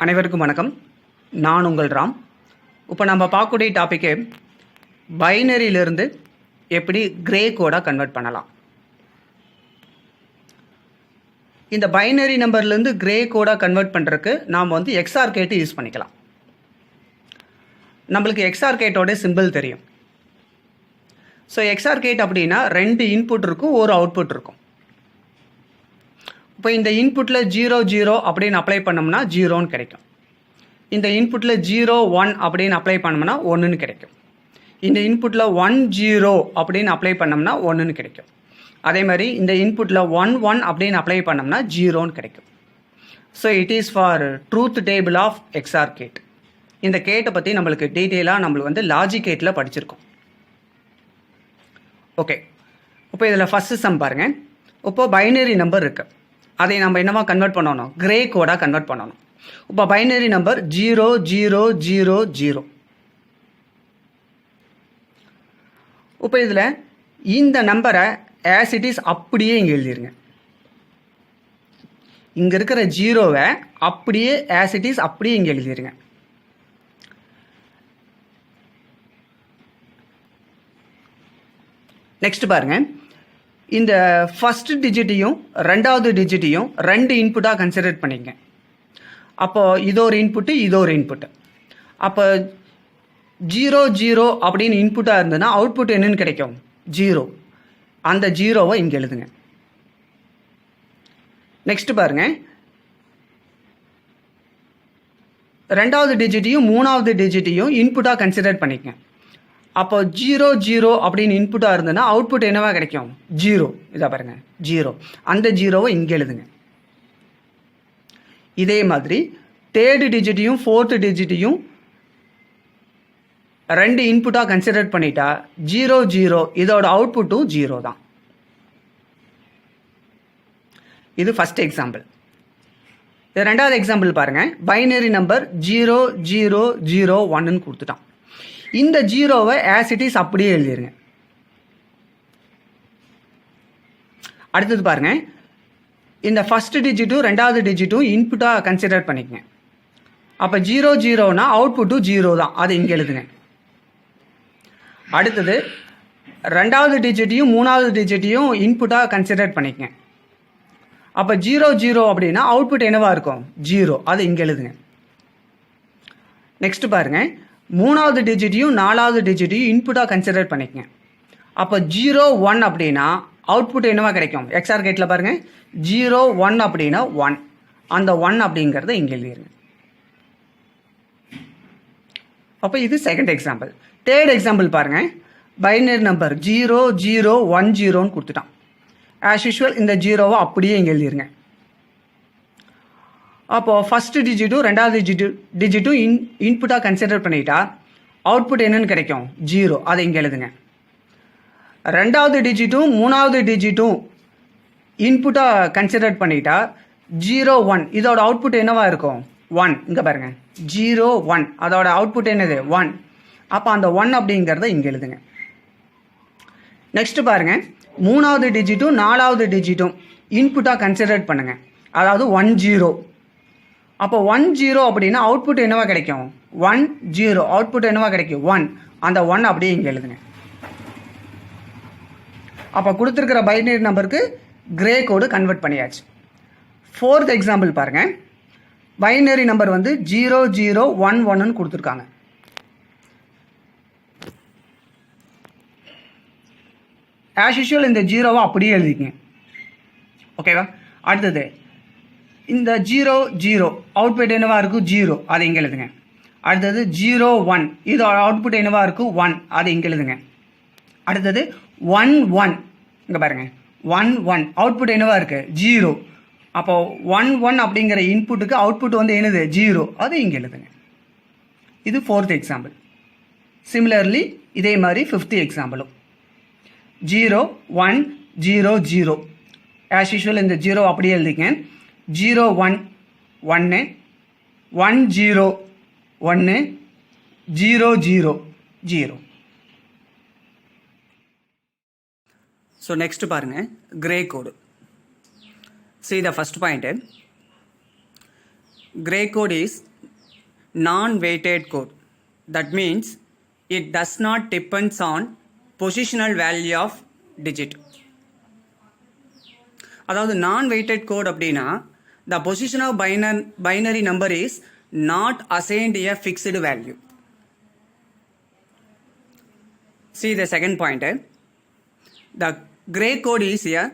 அனைவருக்கும் வணக்கம். நான் உங்கள் ராம். இப்போ நம்ம பார்க்கக்கூடிய டாப்பிக்கு பைனரியிலிருந்து எப்படி கிரே கோடாக கன்வெர்ட் பண்ணலாம். இந்த பைனரி நம்பர்லேருந்து கிரே கோடாக கன்வெர்ட் பண்ணுறதுக்கு நாம் எக்ஸ்ஆர் கேட்டு யூஸ் பண்ணிக்கலாம். நம்மளுக்கு எக்ஸ்ஆர் கேட்டோட சிம்பிள் தெரியும். ஸோ எக்ஸ்ஆர் கேட் அப்படின்னா 2 இன்புட் இருக்கும், ஒரு அவுட்புட் இருக்கும். இப்போ இந்த இன்புட்டில் 0 0 அப்படின்னு அப்ளை பண்ணோம்னா 0ன்னு கிடைக்கும். இந்த இன்புட்டில் 0 1 அப்படின்னு அப்ளை பண்ணோம்னா 1ன்னு கிடைக்கும். இந்த இன்புட்டில் 1 0 அப்படின்னு அப்ளை பண்ணோம்னா 1ன்னு கிடைக்கும். அதே மாதிரி இந்த இன்புட்டில் 1 1 அப்படின்னு அப்ளை பண்ணோம்னா 0ன்னு கிடைக்கும். So it is for truth table of XOR gate. இந்த கேட்டை பற்றி நம்மளுக்கு டீட்டெயிலாக நம்மளுக்கு லாஜிக் கேட்டில் படிச்சிருக்கோம். ஓகே, இப்போ இதில் ஃபஸ்ட்டு சம் பாருங்கள். இப்போது பைனரி நம்பர் இருக்குது, அதை நம்ம என்னவா கன்வெர்ட் பண்ணணும்? கிரே கோடாக கன்வெர்ட் பண்ணணும். இப்போ பைனரி நம்பர் 0 0 0 0. இப்போ இதில் இந்த நம்பரை ஆஸ் இட் இஸ் அப்படியே இங்கே எழுதிருங்க. இங்கே இருக்கிற 0வை அப்படியே ஆஸ் இட் இஸ் அப்படியே இங்கே எழுதிருங்க. நெக்ஸ்ட் பாருங்க, இந்த ஃபஸ்ட் டிஜிட்டையும் ரெண்டாவது டிஜிட்டையும் 2 இன்புட்டாக கன்சிடர் பண்ணிங்க. அப்போது இது ஒரு இன்புட்டு, இது ஒரு இன்புட்டு. அப்போ 0 0 அப்படின்னு இன்புட்டாக இருந்ததுன்னா அவுட்புட் என்னன்னு கிடைக்கும்? 0. அந்த 0வை இங்கே எழுதுங்க. நெக்ஸ்ட் பாருங்க, ரெண்டாவது டிஜிட்டையும் மூணாவது டிஜிட்டையும் இன்புட்டாக கன்சிடர் பண்ணிக்கங்க. அப்போ 0 0 அப்படின்னு இன்புட்டாக இருந்ததுன்னா அவுட்புட் என்னவா கிடைக்கும்? 0. இதை பாருங்க, 0. அந்த 0வை இங்கே எழுதுங்க. இதே மாதிரி தேர்டு டிஜிட்டையும் ஃபோர்த்து டிஜிட்டையும் 2 இன்புட்டாக கன்சிடர் பண்ணிட்டா 0 0 இதோட அவுட்புட்டும் 0 தான். இது ஃபர்ஸ்ட் எக்ஸாம்பிள். இது ரெண்டாவது எக்ஸாம்பிள் பாருங்க. பைனரி நம்பர் 0 0 0 1ன்னு கொடுத்துட்டான். இந்த 0வை ஆஸ் இட் இஸ் அப்படியே எழுதிருங்க. அடுத்தது பாருங்க, இந்த ஃபர்ஸ்ட் டிஜிட்டும் ரெண்டாவது டிஜிட்டும் இன்புட்டாக கன்சிடர் பண்ணிக்கங்க. அப்போ 0 0னா அவுட்புட்டும் 0 தான், அதை இங்கே எழுதுங்க. அடுத்தது ரெண்டாவது டிஜிட்டையும் மூணாவது டிஜிட்டையும் இன்புட்டாக கன்சிடர் பண்ணிக்கங்க. அப்போ 0 0 அப்படின்னா அவுட்புட் என்னவா இருக்கும்? 0. அதை இங்கே எழுதுங்க. நெக்ஸ்ட் பாருங்க, மூணாவது டிஜிட்டையும் நாலாவது டிஜிட்டையும் இன்புட்டாக கன்சிடர் பண்ணிக்கங்க. அப்போ 0 1 அப்படின்னா அவுட்புட் என்னவா கிடைக்கும்? எக்ஸ்ஆர் கேட்டில் பாருங்க, 0 1 அப்படின்னா 1. அந்த 1 அப்படிங்கிறத இங்கே எழுதிருங்க. அப்போ இது செகண்ட் எக்ஸாம்பிள். தேர்ட் எக்ஸாம்பிள் பாருங்க. பைனரி நம்பர் 0 0 1 0ன்னு கொடுத்துட்டான். ஆஸ் யூஷுவல் இந்த 0வை அப்படியே இங்கே எழுதிருங்க. அப்போது ஃபர்ஸ்ட் டிஜிட்டும் ரெண்டாவது டிஜிட்டும் இன்புட்டாக கன்சிடர் பண்ணிட்டா அவுட்புட் என்னன்னு கிடைக்கும்? 0. அதை இங்கே எழுதுங்க. ரெண்டாவது டிஜிட்டும் மூணாவது டிஜிட்டும் இன்புட்டாக கன்சிடர் பண்ணிட்டா 0 1 இதோட அவுட்புட் என்னவா இருக்கும்? 1. இங்கே பாருங்க, 0 1 அதோட அவுட்புட் என்னது? 1. அப்போ அந்த 1 அப்படிங்கிறத இங்கே எழுதுங்க. நெக்ஸ்ட் பாருங்க, மூணாவது டிஜிட்டும் நாலாவது டிஜிட்டும் இன்புட்டாக கன்சிடர் பண்ணுங்க. அதாவது 1 0. அப்போ 1 0 அப்படின்னா அவுட்புட் என்னவா கிடைக்கும்? 1 0 அவுட்புட் என்னவா கிடைக்கும்? 1. அந்த 1 அப்படியே இங்கே எழுதுங்க. அப்போ கொடுத்துருக்கிற பைனரி நம்பருக்கு கிரே கோடு கன்வெர்ட் பண்ணியாச்சு. ஃபோர்த் எக்ஸாம்பிள் பாருங்க. பைனரி நம்பர் 0 0 1 1ன்னு கொடுத்துருக்காங்க. ஆஸ் யூஷுவல் இந்த 0வை அப்படியே எழுதிக்கங்க. ஓகேவா? அடுத்தது இந்த 0 0 அவுட்புட் என்னவா இருக்கும்? 0. அதை இங்கே எழுதுங்க. அடுத்தது 0 1 இதோட அவுட்புட் என்னவா இருக்கும்? 1. அதை இங்கே எழுதுங்க. அடுத்தது 1 1 இங்கே பாருங்க, 1 1 அவுட்புட் என்னவா இருக்கு? 0. அப்போ 1 1 அப்படிங்கிற இன்புட்டுக்கு அவுட்புட் என்னது? 0. அதை இங்கே எழுதுங்க. இது ஃபோர்த் எக்ஸாம்பிள். சிமிலர்லி இதே மாதிரி ஃபிஃப்த் எக்ஸாம்பிளும் 0 1 0 0. ஆஸ் யூஷுவல் இந்த 0 அப்படியே எழுதிங்க. 0 1 1 1 0 1 0 0 0. ஸோ நெக்ஸ்ட் பாருங்க, grey code. See the first point. Gray code is non-weighted code. That means it does not depends on positional value of digit. அதாவது non-weighted code அப்படின்னா the position of binary number is not assigned a fixed value. See the second point. The gray code is a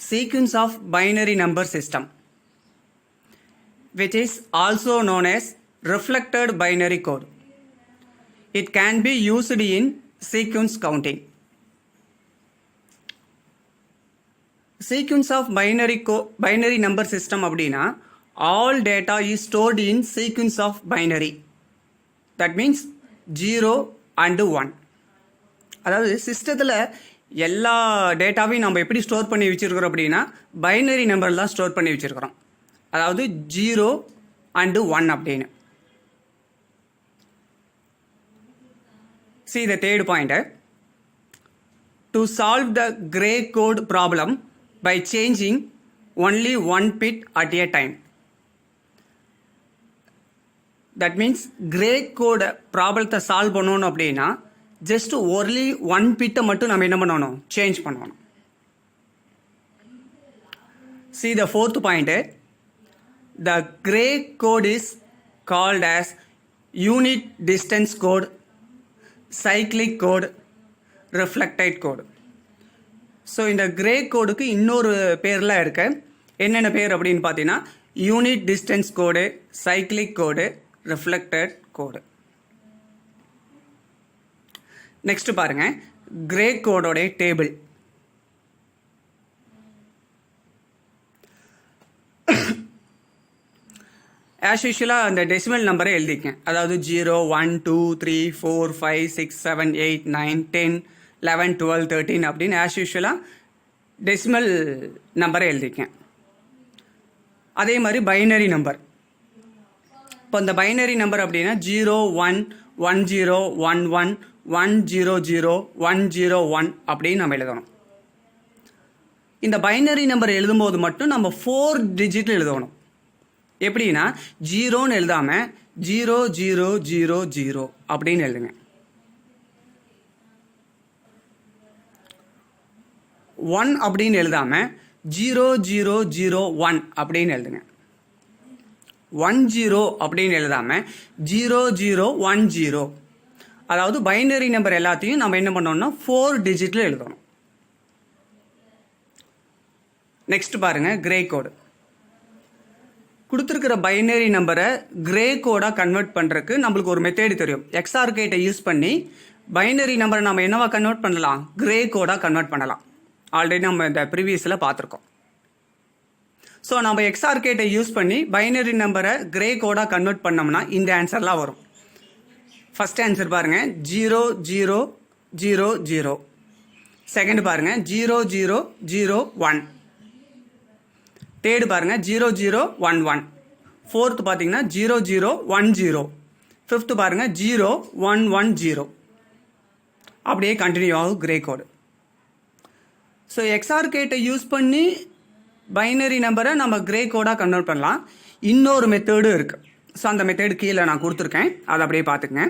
sequence of binary number system, which is also known as reflected binary code. It can be used in sequence counting. Sequence of binary number system அப்படின்னா all data is stored in sequence of binary. That means 0 and 1. அதாவது சிஸ்டத்தில் எல்லா டேட்டாவையும் நம்ம எப்படி store பண்ணி வச்சுருக்கிறோம் அப்படின்னா பைனரி நம்பர் தான் ஸ்டோர் பண்ணி வச்சுருக்கிறோம். அதாவது 0 and 1 அப்படின்னு. See the third point. To solve the gray code problem by changing only one bit at a time. That means gray code ப்ராப்ளத்தை சால்வ் பண்ணணும் அப்படின்னா ஜஸ்ட் ஒன்லி ஒன் பிட்டை மட்டும் நம்ம என்ன பண்ணணும், சேஞ்ச் பண்ணணும். See the fourth point. The gray code is called as unit distance code, cyclic code, reflected code. So இந்த கிரே கோடுக்கு இன்னொரு பேர்லாம் இருக்கு. என்னென்ன பேர் அப்படின்னு பார்த்தீங்கன்னா யூனிட் டிஸ்டன்ஸ் கோடு, சைக்ளிக் கோடு, ரிஃப்ளெக்டட் கோடு. நெக்ஸ்ட் பாருங்க கிரே கோடோட டேபிள். ஆஸ் யூஷுவலாக அந்த டெசிமல் நம்பரை எழுதிக்கேன். அதாவது 0, 1, 2, 3, 4, 5, 6, 7, 8, 9, 10, 11, 12, 13 அப்படின்னு ஆஸ் யூஷுவலாக டெசிமல் நம்பரை எழுதிக்கேன். அதே மாதிரி பைனரி நம்பர். இப்போ இந்த பைனரி நம்பர் அப்படின்னா 0, 1, 1, 0, 1, 1, 1, 0, 0, 1, 0, 1 அப்படின்னு நம்ம எழுதணும். இந்த பைனரி நம்பர் எழுதும்போது மட்டும் நம்ம 4 டிஜிட் எழுதணும். எப்படின்னா 0ன்னு எழுதாம 0, 0, 0, 0 அப்படின்னு எழுதுங்க. 1 அப்படின்னு எழுதாம 0, 0, 0, 1 அப்படின்னு எழுதுங்க. 1, 0 அப்படின்னு எழுதாம 0, 0, 1, 0. அதாவது பைனரி நம்பர் எல்லாத்தையும் நம்ம என்ன பண்ணோம்னா 4 டிஜிட்ல எழுதணும். நெக்ஸ்ட் பாருங்க கிரே கோடு. கொடுத்துருக்கிற பைனரி நம்பரை கிரே கோடாக கன்வெர்ட் பண்ணுறதுக்கு நம்மளுக்கு ஒரு மெத்தேடு தெரியும். எக்ஸ்ஆர் கேட்டை யூஸ் பண்ணி பைனரி நம்பரை நம்ம என்னவா கன்வெர்ட் பண்ணலாம், கிரே கோடாக கன்வெர்ட் பண்ணலாம். ஆல்ரெடி நம்ம இந்த ப்ரீவியஸில் பார்த்துருக்கோம். ஸோ நம்ம எக்ஸ்ஆர் கேட்டை யூஸ் பண்ணி பைனரி நம்பரை கிரே கோடாக கன்வெர்ட் பண்ணோம்னா இந்த ஆன்சர்லாம் வரும். ஃபர்ஸ்ட் ஆன்சர் பாருங்க 0, 0, 0, 0. செகண்ட் பாருங்க 0, 0, 0, 1. தேர்டு பாருங்க 0, 0, 1, 1. ஃபோர்த் பார்த்தீங்கன்னா 0, 0, 1, 0. ஃபிஃப்த் பாருங்க 0, 1, 1, 0. அப்படியே கண்டினியூ ஆகும் கிரே கோடு. ஸோ எக்ஸ்ஆர் கேட்டை யூஸ் பண்ணி பைனரி நம்பரை நம்ம கிரே கோடாக கன்வெர்ட் பண்ணலாம். இன்னொரு மெத்தேடு இருக்கு. ஸோ அந்த மெத்தேடு கீழே நான் கொடுத்துருக்கேன், அதை அப்படியே பார்த்துக்கங்க.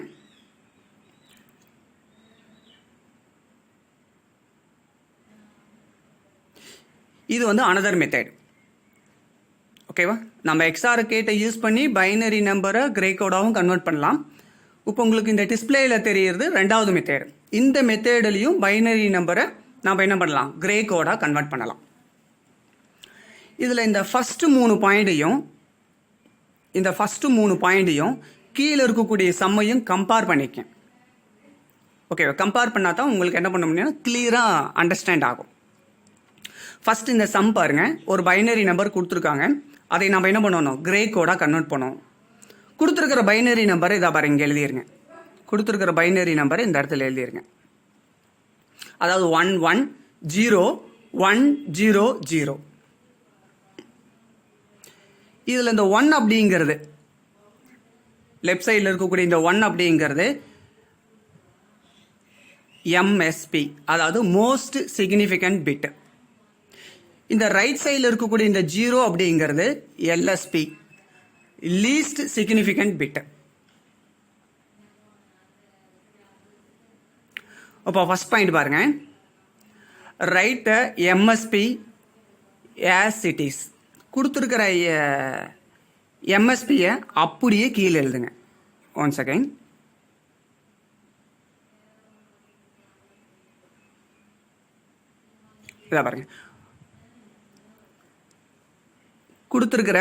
இது வந்து அனதர் மெத்தேட். ஓகேவா, நம்ம எக்ஸ்ஆர் கேட்டை யூஸ் பண்ணி பைனரி நம்பரை கிரே கோடாகவும் கன்வெர்ட் பண்ணலாம். இப்போ உங்களுக்கு இந்த டிஸ்பிளேல தெரியுறது ரெண்டாவது மெத்தேடு. இந்த மெத்தேடுலையும் பைனரி நம்பரை நம்ம என்ன பண்ணலாம், கிரே கோடாக கன்வெர்ட் பண்ணலாம். இதில் இந்த ஃபர்ஸ்ட் 3 பாயிண்டையும் கீழே இருக்கக்கூடிய சம்மையும் கம்பேர் பண்ணிக்கேன். ஓகேவா, கம்பேர் பண்ணால் தான் உங்களுக்கு என்ன பண்ண முடியும், கிளியராக அண்டர்ஸ்டாண்ட் ஆகும். ஃபர்ஸ்ட் இந்த சம் பாருங்க. ஒரு பைனரி நம்பர் கொடுத்துருக்காங்க, அதை நம்ம என்ன பண்ணணும், கிரே கோடாக கன்வெர்ட் பண்ணணும். கொடுத்துருக்கிற பைனரி நம்பரை இதை பாருங்க இங்கே எழுதிருங்க. கொடுத்துருக்கிற பைனரி நம்பரை இந்த இடத்துல எழுதிருங்க. அதாவது 1, 1, 0, 1, 0, 0. இதில் இந்த 1 அப்படிங்கிறது லெஃப்ட் சைடில் இருக்கக்கூடிய இந்த 1 அப்படிங்கிறது எம்எஸ்பி, அதாவது மோஸ்ட் சிக்னிஃபிகண்ட் பிட். இந்த ரைட் சைடில் இருக்கக்கூடிய இந்த 0 அப்படிங்கிறது எல்எஸ்பி, லீஸ்ட் சிக்னிஃபிகண்ட் பிட். இப்போ ஃபர்ஸ்ட் பாயிண்ட் பாருங்க, write the MSB as it is. கொடுத்துருக்கிற எம்எஸ்பியை அப்படியே கீழே எழுதுங்க. One second. இதை பாருங்க, கொடுத்துருக்கிற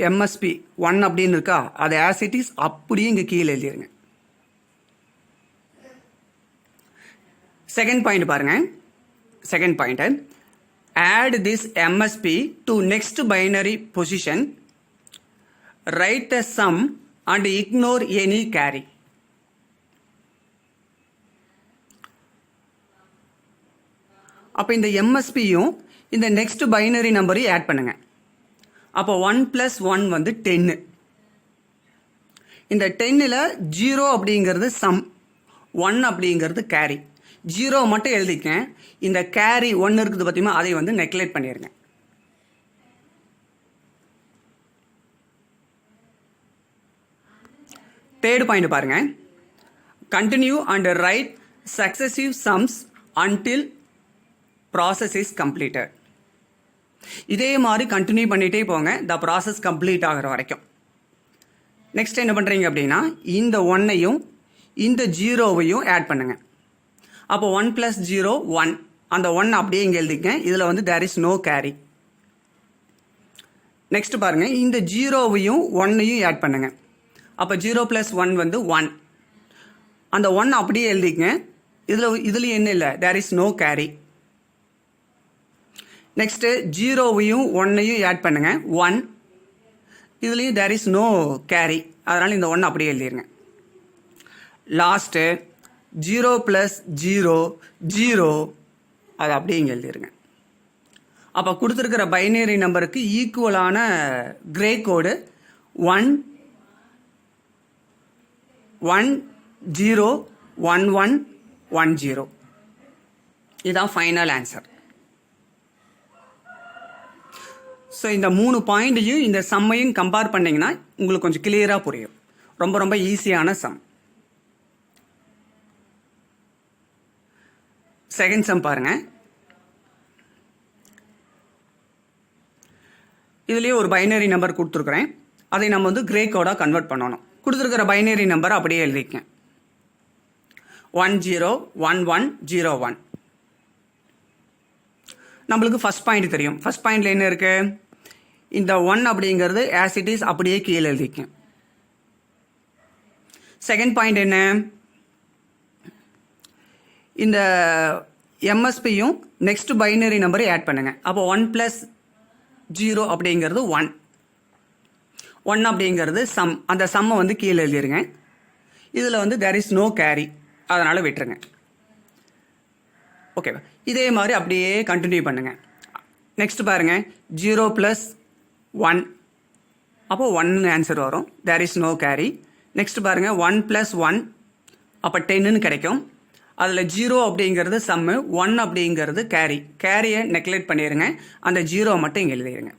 எம்எஸ்பி 1 அப்படின்னு இருக்கா, அது as it is அப்படியே இங்கே கீழே எழுதிருங்க. செகண்ட் பாயிண்ட் பாருங்க, second point, add this MSP to next binary position, write the sum and ignore any carry. அப்போ இந்த எம்எஸ்பியும் இந்த நெக்ஸ்ட் பைனரி நம்பரையும் ஆட் பண்ணுங்க. அப்போ 1 + 1 வந்து 10. இந்த 10ல் 0 அப்படிங்கிறது சம், 1 அப்படிங்கிறது கேரி. 0 மட்டும் எழுதிக்க, இந்த கேரி 1 இருக்குது பார்த்தீங்கன்னா, அதை வந்து நெக்லெக்ட் பண்ணிடுங்க. தேர்ட் பாயிண்ட் பாருங்க, continue and right successive sums until process is completed. இதே மாதிரி கண்டினியூ பண்ணிட்டே போங்க, த ப்ராசஸ் கம்ப்ளீட் ஆகிற வரைக்கும். நெக்ஸ்ட் என்ன பண்ணுறீங்க அப்படின்னா, இந்த 1ஐயும் இந்த 0வையும் ஆட் பண்ணுங்க. அப்போ 1 + 0 1, அந்த 1 அப்படியே இங்கே எழுதிக்க, இதில் வந்து there is no carry. Next பாருங்க, இந்த 0வையும் 1ஐயும் ஆட் பண்ணுங்க. அப்போ 0 + 1 வந்து 1, அந்த 1 அப்படியே எழுதிக்க, இதுலேயும் என்ன இல்லை, there is no carry. Next 0வையும் 1ஐயும் ஆட் பண்ணுங்க, 1, இதுலேயும் தேர் இஸ் நோ கேரி, அதனால் இந்த 1 அப்படியே எழுதிருங்க. லாஸ்ட்டு 0 + 0 0, அது அப்படியே இங்கே எழுதிருங்க. அப்போ கொடுத்துருக்கிற பைனரி நம்பருக்கு ஈக்குவலான கிரே கோடு 1 1 0 1 1 1 0. இதுதான் ஃபைனல் ஆன்சர். ஸோ இந்த 3 பாயிண்ட்டையும் இந்த சம்மையும் கம்பேர் பண்ணிங்கன்னா உங்களுக்கு கொஞ்சம் கிளியராக புரியும். ரொம்ப ரொம்ப ஈஸியான சம். செகண்ட் சம் பாருங்க, இதுலேயே ஒரு பைனரி நம்பர் கொடுத்துருக்குறேன், அதை நம்ம வந்து கிரே கோடாக கன்வெர்ட் பண்ணணும். கொடுத்துருக்கிற பைனரி நம்பர் அப்படியே எழுதிக்கேன், 1 0 1 1 0 1. நம்மளுக்கு ஃபர்ஸ்ட் பாயிண்ட் தெரியும். ஃபர்ஸ்ட் பாயிண்ட்ல என்ன இருக்கு, இந்த 1 அப்படிங்கிறது as it is அப்படியே கீழே எழுதிக்கேன். செகண்ட் பாயிண்ட் என்ன, இந்த எம்எஸ்பியும் நெக்ஸ்ட் பைனரி நம்பரை ஆட் பண்ணுங்க. அப்போ 1 + 0 அப்படிங்கிறது 1, 1 அப்படிங்கிறது சம், அந்த சம்மை வந்து கீழே எழுதிருங்க. இதில் வந்து தேர் இஸ் நோ கேரி, அதனால் விட்டுருங்க. ஓகேவா, இதே மாதிரி அப்படியே கண்டினியூ பண்ணுங்க. நெக்ஸ்ட் பாருங்க, 0 + 1, அப்போ 1 ஆன்சர் வரும், there is no carry. Next பாருங்க, 1 + 1, அப்போ 10ன்னு கிடைக்கும். அதில் 0 அப்படிங்கிறது சம்மு, 1 அப்படிங்கிறது கேரி. கேரியை நெக்லெக்ட் பண்ணிடுங்க, அந்த 0 மட்டும் இங்கே எழுதிடுங்க.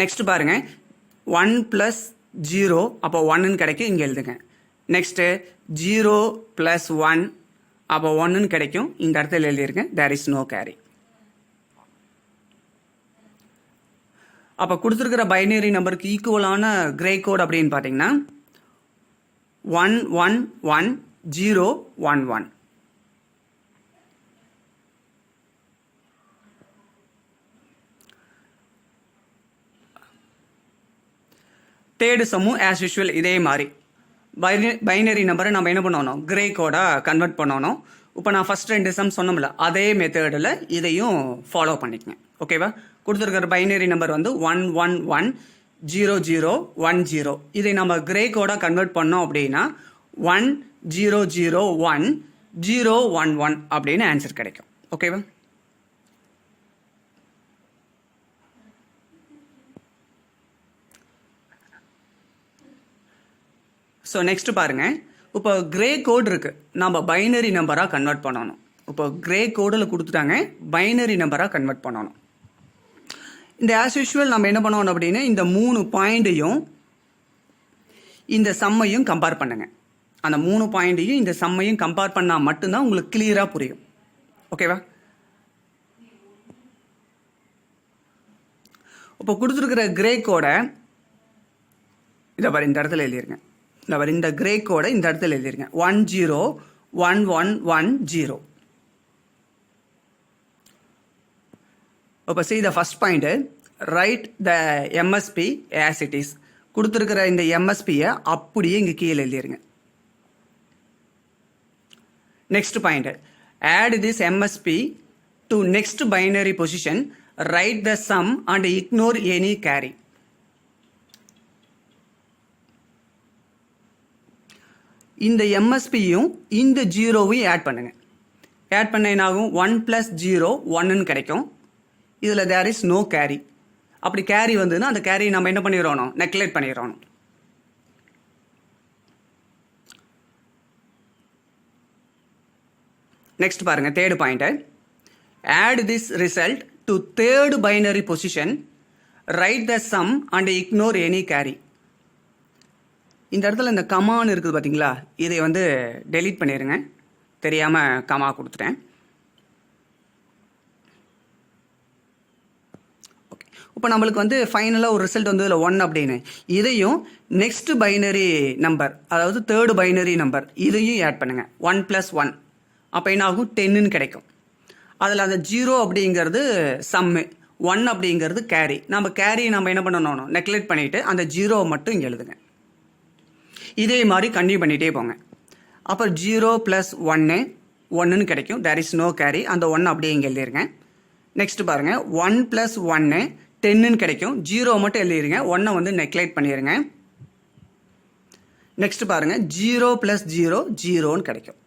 நெக்ஸ்ட் பாருங்க, 1 + 0, அப்போ 1ன்னு கிடைக்கும், இங்கே எழுதுங்க. நெக்ஸ்ட்டு 0 + 1, அப்போ 1ன்னு கிடைக்கும், இந்த இடத்துல எழுதிருங்க, தேர் இஸ் நோ கேரி. அப்போ கொடுத்துருக்கிற பைனரி நம்பருக்கு ஈக்குவலான கிரே கோட் அப்படின்னு பார்த்தீங்கன்னா 1 1 1 0 1 1. தேர்டு சம்மும் ஆஸ் யூஷுவல் இதே மாதிரி பைனரி நம்பரை நம்ம என்ன பண்ணணும், கிரே கோடாக கன்வெர்ட் பண்ணணும். இப்போ நான் ஃபர்ஸ்ட் 2 சம் சொன்னோம்ல, அதே மெத்தடில் இதையும் ஃபாலோ பண்ணிக்கங்க. ஓகேவா, கொடுத்துருக்கிற பைனரி நம்பர் வந்து 1 1 1 0 0 1 0. இதை நம்ம கிரே கோடாக கன்வெர்ட் பண்ணோம் அப்படின்னா 1 0 0 1 0 1 1 அப்படின்னு ஆன்சர் கிடைக்கும். ஓகேவா, ஸோ நெக்ஸ்ட் பாருங்க, இப்போ கிரே கோட் இருக்கு, நம்ம பைனரி நம்பராக கன்வெர்ட் பண்ணணும். இப்போ கிரே கோடில் கொடுத்துட்டாங்க, பைனரி நம்பராக கன்வெர்ட் பண்ணணும். இந்த ஆஸ் யூஷுவல் நம்ம என்ன பண்ணணும் அப்படின்னா, இந்த 3 பாயிண்ட்டையும் இந்த சம்மையும் கம்பேர் பண்ணுங்க. அந்த 3 பாயிண்ட்டையும் இந்த சம்மையும் கம்பேர் பண்ணால் மட்டும்தான் உங்களுக்கு கிளியராக புரியும். ஓகேவா? இப்போ கொடுத்துருக்கிற கிரே கோடை இதை பாரு இந்த இடத்துல எழுதிருங்க. இந்த பாரு இந்த கிரே கோடை இந்த இடத்துல எழுதிருங்க. 101110. இப்போ see the first point, write the MSP as it is. கொடுத்துருக்கிற இந்த MSPயை அப்படியே இங்கே கீழே எழுதிருங்க. Next point, add this MSP to next binary position, write the sum and ignore any carry. இந்த MSPயும் இந்த ஜீரோவையும் ஆட் பண்ணுங்க. ஆட் பண்ண என்ன ஆகும்? 1 + 0 1ன்னு கிடைக்கும். இதில் தேர் இஸ் நோ கேரி. அப்படி கேரி வந்ததுன்னா அந்த கேரி நம்ம என்ன பண்ணிடணும்? நெக்லெக்ட் பண்ணிடணும். நெக்ஸ்ட் பாருங்க, third point, add this result to third binary position, write the sum and ignore any carry. இந்த இடத்துல இந்த கமான்னு இருக்குது பார்த்தீங்களா, இதை வந்து டெலீட் பண்ணிடுங்க. தெரியாமல் கமா கொடுத்துட்டேன். ஓகே, இப்போ நம்மளுக்கு வந்து ஃபைனலாக ஒரு ரிசல்ட் வந்து இதில் 1 அப்படின்னு, இதையும் நெக்ஸ்ட் பைனரி நம்பர், அதாவது தேர்டு பைனரி நம்பர், இதையும் ஆட் பண்ணுங்கள். 1 + 1 அப்போ என்ன ஆகும்? 10ன்னு கிடைக்கும். அதில் அந்த 0 அப்படிங்கிறது சம்மு, 1 அப்படிங்கிறது கேரி. நம்ம என்ன பண்ணணும்? நெக்லெக்ட் பண்ணிவிட்டு அந்த 0 மட்டும் இங்கே எழுதுங்க. இதே மாதிரி கண்டினியூ பண்ணிகிட்டே போங்க. அப்போ 0 + 1 1ன்னு கிடைக்கும். There is no carry. அந்த 1 அப்படியே இங்கே எழுதிருங்க. நெக்ஸ்ட் பாருங்கள், 1 + 1 10ன்னு கிடைக்கும். 0 மட்டும் எழுதிருங்க. 1 வந்து நெக்லெக்ட் பண்ணிடுங்க. நெக்ஸ்ட் பாருங்கள், 0 + 0 0ன்னு கிடைக்கும்.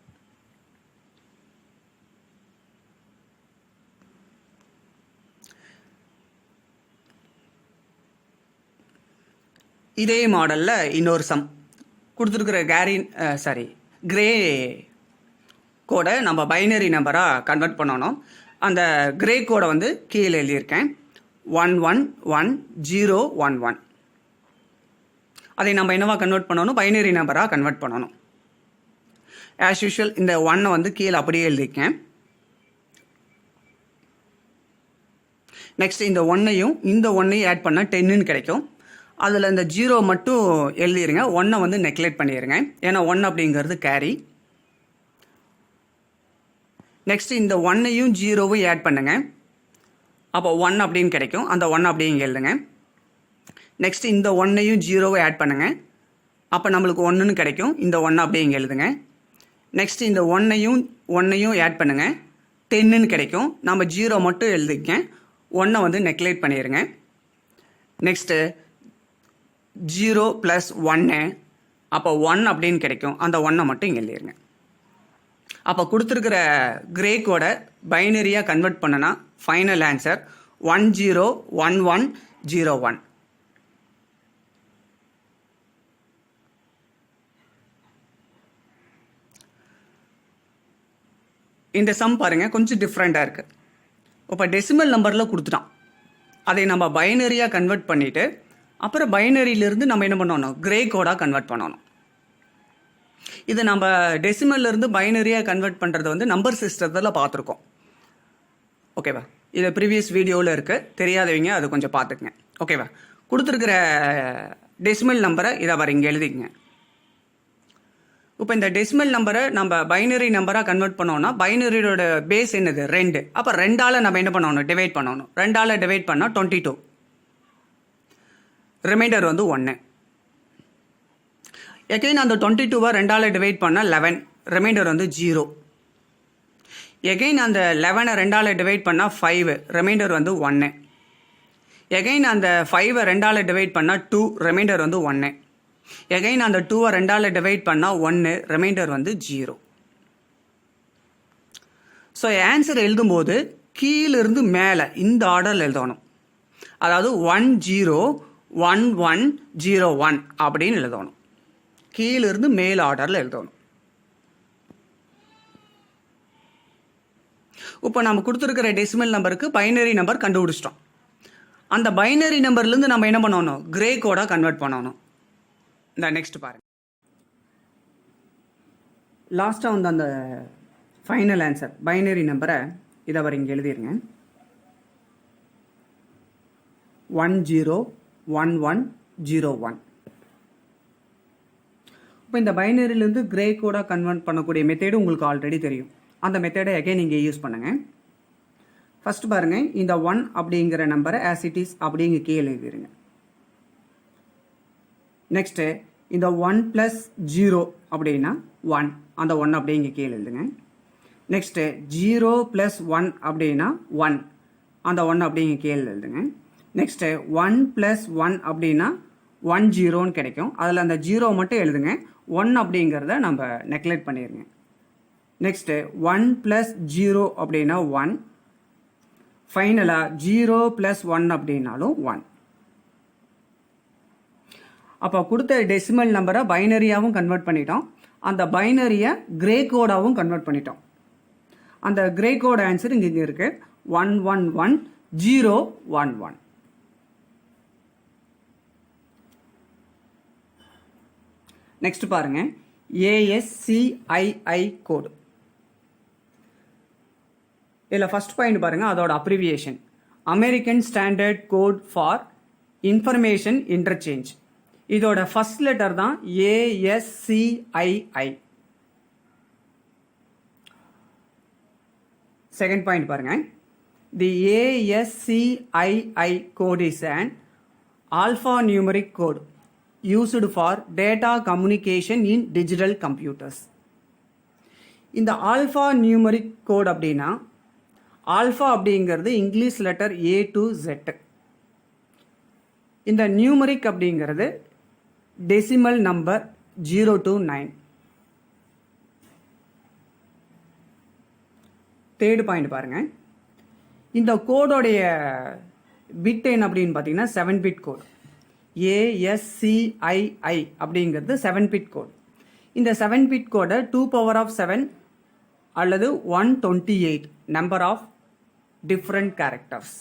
இதே மாடலில் இன்னொரு சம் கொடுத்துருக்குற கிரே கோடை நம்ம பைனரி நம்பராக கன்வெர்ட் பண்ணணும். அந்த கிரே கோடை வந்து கீழே எழுதியிருக்கேன். 111011. அதை நம்ம என்னவா கன்வெர்ட் பண்ணணும்? பைனரி நம்பராக கன்வெர்ட் பண்ணணும். ஆஸ் யூஷுவல் இந்த 1 வந்து கீழே அப்படியே எழுதியிருக்கேன். நெக்ஸ்ட் இந்த 1ஐயும் இந்த 1ஐயும் ஆட் பண்ணால் 10ன்னு கிடைக்கும். அதில் இந்த 0 மட்டும் எழுதிருங்க. 1 வந்து நெக்லெக்ட் பண்ணிடுங்க. ஏன்னா 1 அப்படிங்கிறது கேரி. நெக்ஸ்ட் இந்த 1ஐயும் 0வையும் ஆட் பண்ணுங்க. அப்போ 1 அப்படின்னு கிடைக்கும். அந்த 1 அப்படியே இங்கே எழுதுங்க. நெக்ஸ்ட் இந்த 1ஐயும் 0வை ஆட் பண்ணுங்க. அப்போ நம்மளுக்கு 1ன்னு கிடைக்கும். இந்த 1 அப்படியே இங்கே எழுதுங்க. நெக்ஸ்ட் இந்த 1ஐயும் ஆட் பண்ணுங்க. 10ன்னு கிடைக்கும். நம்ம 0 மட்டும் எழுதிக்க. 1 வந்து நெக்லெக்ட் பண்ணிடுங்க. நெக்ஸ்ட்டு 0 + 1, அப்போ 1 அப்படின்னு கிடைக்கும். அந்த 1 மட்டும் இங்கே எழுதிருங்க. அப்போ கொடுத்துருக்கிற கிரே கோடை பைனரியாக கன்வெர்ட் பண்ணனா ஃபைனல் ஆன்சர் 101101. இந்த சம் பாருங்கள், கொஞ்சம் டிஃப்ரெண்ட்டாக இருக்குது. இப்போ டெசிமல் நம்பரில் கொடுத்துட்டான். அதை நம்ம பைனரியாக கன்வெர்ட் பண்ணிவிட்டு அப்புறம் பைனரியிலிருந்து நம்ம என்ன பண்ணணும்? கிரே கோடாக கன்வெர்ட் பண்ணணும். இது நம்ம டெசிமல்லேருந்து பைனரியாக கன்வெர்ட் பண்ணுறது வந்து நம்பர் சிஸ்டத்தில் பார்த்துருக்கோம். ஓகேவா? இது ப்ரீவியஸ் வீடியோவில் இருக்குது. தெரியாதவங்க அது கொஞ்சம் பார்த்துக்குங்க. ஓகேவா? கொடுத்துருக்கிற டெசிமல் நம்பரை இதை வர இங்கே எழுதிக்கங்க. இப்போ இந்த டெசிமல் நம்பரை நம்ம பைனரி நம்பராக கன்வெர்ட் பண்ணோம்னா பைனரியோட பேஸ் என்னது? 2. அப்போ 2ஆல் நம்ம என்ன பண்ணணும்? டிவைட் பண்ணணும். 2ஆல் டிவைட் பண்ணால் 22. ரிமைண்டர் வந்து 1. எகைன் அந்த 22வை 2ஆல் டிவைட் பண்ணால் 11. ரிமைண்டர் வந்து 0. எகைன் அந்த 11ஐ 2ஆல் டிவைட் பண்ணால் 5. ரிமைண்டர் வந்து 1. எகைன் அந்த 5ஐ 2ஆல் டிவைட் பண்ணால் 2. ரிமைண்டர் வந்து 1. எகைன் அந்த 2ஐ 2ஆல் டிவைட் பண்ணால் 1. ரிமைண்டர் வந்து 0. ஸோ ஆன்சர் எழுதும்போது கீழிருந்து மேலே இந்த ஆர்டரில் எழுதணும். அதாவது 101101 அப்படின்னு எழுதணும். கீழிருந்து மேல் ஆர்டரில் எழுதணும். இப்போ நம்ம கொடுத்துருக்கிற டெசிமல் நம்பருக்கு பைனரி நம்பர் கண்டுபிடிச்சிட்டோம். அந்த பைனரி நம்பர்லேருந்து நம்ம என்ன பண்ணணும்? கிரே கோடாக கன்வெர்ட் பண்ணணும். இந்த நெக்ஸ்ட் பாருங்க. லாஸ்ட்டாக வந்து அந்த ஃபைனல் ஆன்சர் பைனரி நம்பரை இதை அவர் இங்கே எழுதிருங்க. 101101. இப்போ இந்த பைனரியிலேருந்து கிரே கோடாக கன்வெர்ட் பண்ணக்கூடிய மெத்தேடு உங்களுக்கு ஆல்ரெடி தெரியும். அந்த மெத்தேடை அகைன் நீங்கள் யூஸ் பண்ணுங்கள். ஃபர்ஸ்ட் பாருங்கள், இந்த 1 அப்படிங்கிற நம்பரை ஆஸ் இட் இஸ் அப்படிங்க கீழே எழுதிருங்க. நெக்ஸ்ட்டு இந்த 1 + 0 அப்படின்னா 1, அந்த 1 அப்படிங்க கீழே எழுதுங்க. நெக்ஸ்ட்டு 0 + 1 அப்படின்னா 1, அந்த 1 அப்படிங்க கீழே எழுதுங்க. நெக்ஸ்ட்டு 1 + 1 அப்படின்னா 10 கிடைக்கும். அதில் அந்த 0 மட்டும் எழுதுங்க. 1 அப்படிங்கிறத நம்ம நெக்லெக்ட் பண்ணிடுங்க. நெக்ஸ்ட்டு 1 + 0 அப்படின்னா 1. ஃபைனலாக 0 + 1 அப்படின்னாலும் 1. அப்போ கொடுத்த டெசிமல் நம்பரை பைனரியாகவும் கன்வெர்ட் பண்ணிட்டோம். அந்த பைனரியை கிரே கோடாகவும் கன்வெர்ட் பண்ணிட்டோம். அந்த கிரே கோட் ஆன்சர் இங்கே இருக்கு 111011. நெக்ஸ்ட் பாருங்க, ASCII கோடு. இதில் ஃபர்ஸ்ட் பாயிண்ட் பாருங்க, அதோட abbreviation American standard code for information interchange. இதோட ஃபர்ஸ்ட் லெட்டர் தான் ASCII. செகண்ட் பாயிண்ட் பாருங்க, the ASCII code is an alphanumeric code used for data communication in digital computers. இந்த ஆல்ஃபா நியூமரிக் கோட் அப்படின்னா, alpha அப்படிங்கிறது English letter A to Z. இந்த numeric அப்படிங்கிறது decimal number 0 to 9. Third point பாருங்க, இந்த கோடோடைய bit எண் அப்படின்னு பார்த்தீங்கன்னா 7 பிட் கோட். ASCII அப்படிங்கிறது 7 பிட் கோட். இந்த 7 பிட் கோடை 2⁻7 அல்லது 128 நம்பர் ஆஃப் டிஃப்ரெண்ட் கேரக்டர்ஸ்.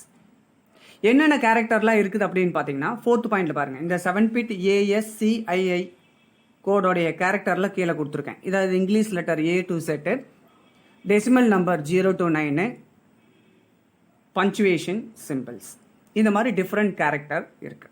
என்னென்ன கேரக்டர்லாம் இருக்குது அப்படின்னு பார்த்தீங்கன்னா, ஃபோர்த் பாயிண்ட்ல பாருங்க, இந்த 7 பிட் ASCII கோடோடைய கேரக்டர்லாம் கீழே கொடுத்துருக்கேன். இதாவது English letter A to Z, decimal number 0 to 9, punctuation symbols, இந்த மாதிரி டிஃப்ரெண்ட் கேரக்டர் இருக்கு.